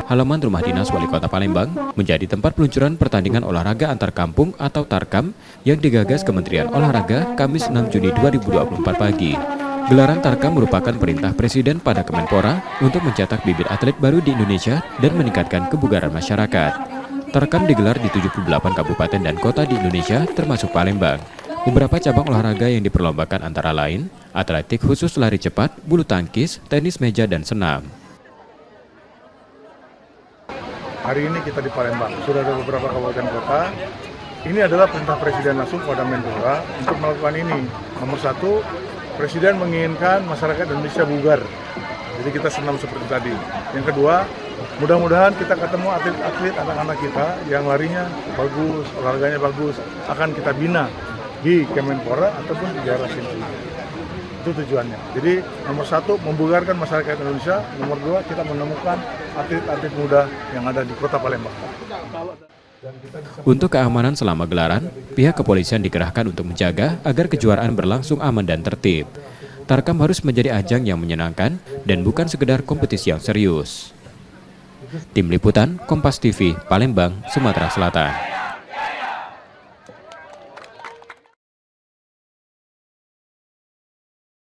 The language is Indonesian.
Halaman rumah dinas Wali Kota Palembang menjadi tempat peluncuran pertandingan olahraga antar kampung atau Tarkam yang digagas Kementerian Olahraga Kamis 6 Juni 2024 pagi. Gelaran Tarkam merupakan perintah Presiden pada Kemenpora untuk mencetak bibit atlet baru di Indonesia dan meningkatkan kebugaran masyarakat. Tarkam digelar di 78 kabupaten dan kota di Indonesia termasuk Palembang. Beberapa cabang olahraga yang diperlombakan antara lain atletik khusus lari cepat, bulu tangkis, tenis meja, dan senam. Hari ini kita di Palembang, sudah ada beberapa kabupaten kota. Ini adalah perintah Presiden langsung kepada Menpora untuk melakukan ini. Nomor satu, Presiden menginginkan masyarakat Indonesia bugar. Jadi kita senam seperti tadi. Yang kedua, mudah-mudahan kita ketemu atlet-atlet anak-anak kita yang larinya bagus, olahraganya bagus, akan kita bina di Kemenpora ataupun di daerah sini. Itu tujuannya. Jadi nomor satu, membugarkan masyarakat Indonesia. Nomor dua, kita menemukan atlet-atlet muda yang ada di kota Palembang. Untuk keamanan selama gelaran, pihak kepolisian dikerahkan untuk menjaga agar kejuaraan berlangsung aman dan tertib. Tarkam harus menjadi ajang yang menyenangkan dan bukan sekedar kompetisi yang serius. Tim Liputan, Kompas TV, Palembang, Sumatera Selatan.